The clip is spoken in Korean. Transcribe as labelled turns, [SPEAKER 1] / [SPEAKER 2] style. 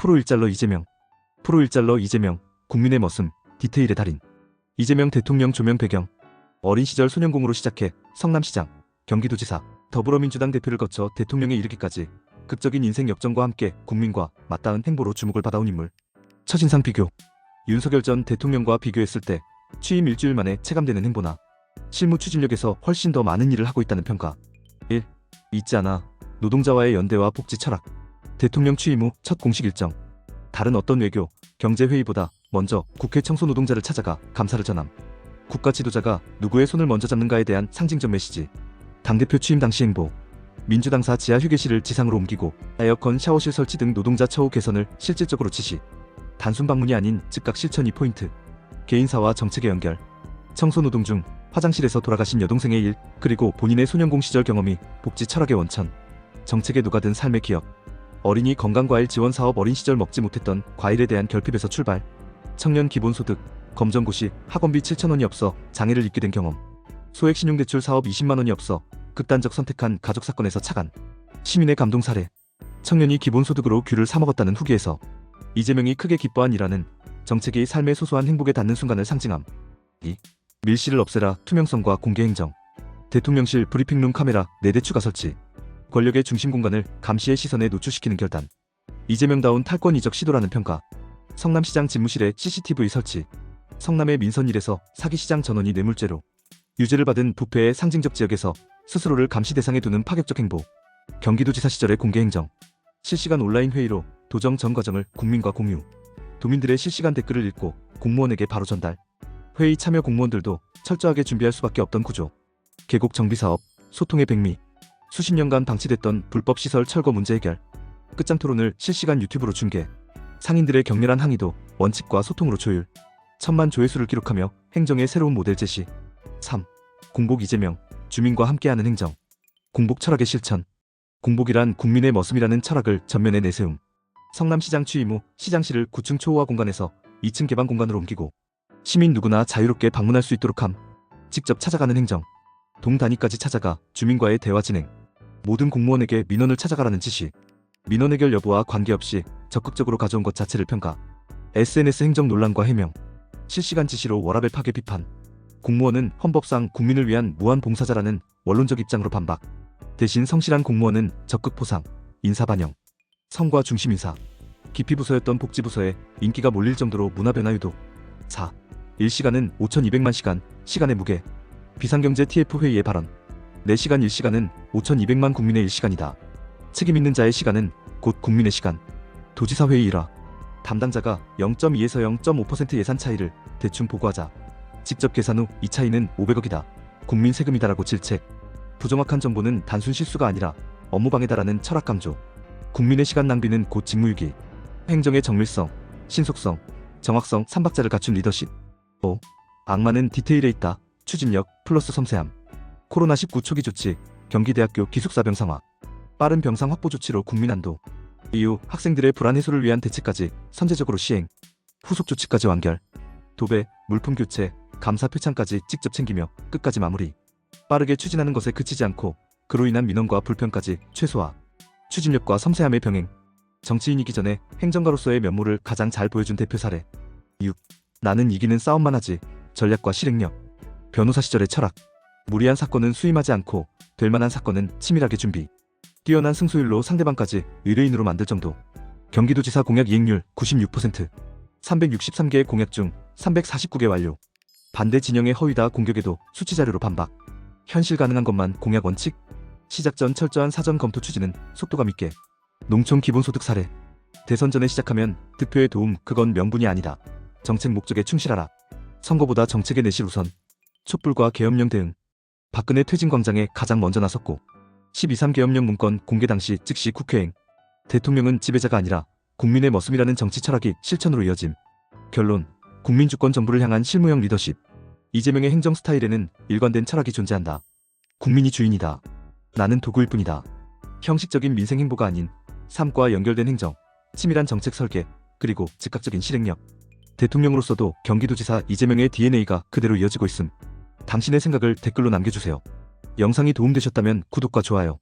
[SPEAKER 1] 프로 일잘러 이재명. 프로 일잘러 이재명, 국민의 머슴, 디테일의 달인. 이재명 대통령 조명 배경. 어린 시절 소년공으로 시작해 성남시장, 경기도지사, 더불어민주당 대표를 거쳐 대통령에 이르기까지 극적인 인생 역전과 함께 국민과 맞닿은 행보로 주목을 받아온 인물. 첫인상 비교. 윤석열 전 대통령과 비교했을 때 취임 일주일 만에 체감되는 행보나 실무 추진력에서 훨씬 더 많은 일을 하고 있다는 평가. 1. 잊지 않아. 노동자와의 연대와 복지 철학. 대통령 취임 후 첫 공식 일정. 다른 어떤 외교, 경제 회의보다 먼저 국회 청소 노동자를 찾아가 감사를 전함. 국가 지도자가 누구의 손을 먼저 잡는가에 대한 상징적 메시지. 당대표 취임 당시 행보. 민주당사 지하 휴게실을 지상으로 옮기고 에어컨 샤워실 설치 등 노동자 처우 개선을 실질적으로 지시. 단순 방문이 아닌 즉각 실천이 포인트. 개인사와 정책의 연결. 청소 노동 중 화장실에서 돌아가신 여동생의 일, 그리고 본인의 소년공 시절 경험이 복지 철학의 원천. 정책에 녹아든 삶의 기억. 어린이 건강과일 지원 사업. 어린 시절 먹지 못했던 과일에 대한 결핍에서 출발. 청년 기본소득. 검정고시 학원비 7,000원이 없어 장애를 입게 된 경험. 소액 신용대출 사업 20만 원이 없어 극단적 선택한 가족 사건에서 착안. 시민의 감동 사례. 청년이 기본소득으로 귤을 사 먹었다는 후기에서 이재명이 크게 기뻐한 일화는 정책이 삶의 소소한 행복에 닿는 순간을 상징함. 2. 밀실을 없애라. 투명성과 공개 행정. 대통령실 브리핑룸 카메라 4대 추가 설치. 권력의 중심 공간을 감시의 시선에 노출시키는 결단. 이재명다운 탈권 이적 시도라는 평가. 성남시장 집무실에 CCTV 설치. 성남의 민선일에서 사기시장 전원이 뇌물죄로 유죄를 받은 부패의 상징적 지역에서 스스로를 감시 대상에 두는 파격적 행보. 경기도지사 시절의 공개 행정. 실시간 온라인 회의로 도정 전 과정을 국민과 공유. 도민들의 실시간 댓글을 읽고 공무원에게 바로 전달. 회의 참여 공무원들도 철저하게 준비할 수밖에 없던 구조. 계곡 정비사업, 소통의 백미. 수십 년간 방치됐던 불법 시설 철거 문제 해결. 끝장 토론을 실시간 유튜브로 중계. 상인들의 격렬한 항의도 원칙과 소통으로 조율. 1000만 조회수를 기록하며 행정의 새로운 모델 제시. 3. 공복 이재명, 주민과 함께하는 행정. 공복 철학의 실천. 공복이란 국민의 머슴이라는 철학을 전면에 내세움. 성남시장 취임 후 시장실을 9층 초호화 공간에서 2층 개방 공간으로 옮기고 시민 누구나 자유롭게 방문할 수 있도록 함. 직접 찾아가는 행정. 동 단위까지 찾아가 주민과의 대화 진행. 모든 공무원에게 민원을 찾아가라는 지시. 민원 해결 여부와 관계없이 적극적으로 가져온 것 자체를 평가. SNS 행정 논란과 해명. 실시간 지시로 워라밸 파괴 비판. 공무원은 헌법상 국민을 위한 무한 봉사자라는 원론적 입장으로 반박. 대신 성실한 공무원은 적극 포상, 인사 반영. 성과 중심 인사. 기피 부서였던 복지부서에 인기가 몰릴 정도로 문화 변화 유도. 4. 일시간은 5,200만 시간, 시간의 무게. 비상경제 TF 회의의 발언. 4시간 일시간은 5,200만 국민의 일시간이다. 책임 있는 자의 시간은 곧 국민의 시간. 도지사 회의 일화. 담당자가 0.2에서 0.5% 예산 차이를 대충 보고하자. 직접 계산 후 이 차이는 500억이다. 국민 세금이다라고 질책. 부정확한 정보는 단순 실수가 아니라 업무방해다라는 철학 강조. 국민의 시간 낭비는 곧 직무유기. 행정의 정밀성, 신속성, 정확성 3박자를 갖춘 리더십. 5. 악마는 디테일에 있다. 추진력 플러스 섬세함. 코로나19 초기 조치, 경기대학교 기숙사 병상화. 빠른 병상 확보 조치로 국민 안도. 이후 학생들의 불안 해소를 위한 대책까지 선제적으로 시행. 후속 조치까지 완결. 도배, 물품 교체, 감사 표창까지 직접 챙기며 끝까지 마무리. 빠르게 추진하는 것에 그치지 않고 그로 인한 민원과 불편까지 최소화. 추진력과 섬세함의 병행. 정치인이기 전에 행정가로서의 면모를 가장 잘 보여준 대표 사례. 6. 나는 이기는 싸움만 하지. 전략과 실행력. 변호사 시절의 철학. 무리한 사건은 수임하지 않고 될 만한 사건은 치밀하게 준비. 뛰어난 승소율로 상대방까지 의뢰인으로 만들 정도. 경기도지사 공약 이행률 96%. 363개의 공약 중 349개 완료. 반대 진영의 허위다 공격에도 수치 자료로 반박. 현실 가능한 것만 공약 원칙. 시작 전 철저한 사전 검토 추진은 속도감 있게. 농촌 기본소득 사례. 대선 전에 시작하면 득표에 도움, 그건 명분이 아니다. 정책 목적에 충실하라. 선거보다 정책의 내실 우선. 촛불과 계엄령 대응. 박근혜 퇴진광장에 가장 먼저 나섰고 12.3 계엄령 문건 공개 당시 즉시 국회행. 대통령은 지배자가 아니라 국민의 머슴이라는 정치 철학이 실천으로 이어짐. 결론. 국민주권 정부를 향한 실무형 리더십. 이재명의 행정 스타일에는 일관된 철학이 존재한다. 국민이 주인이다. 나는 도구일 뿐이다. 형식적인 민생 행보가 아닌 삶과 연결된 행정, 치밀한 정책 설계, 그리고 즉각적인 실행력. 대통령으로서도 경기도지사 이재명의 DNA가 그대로 이어지고 있음. 당신의 생각을 댓글로 남겨주세요. 영상이 도움되셨다면 구독과 좋아요,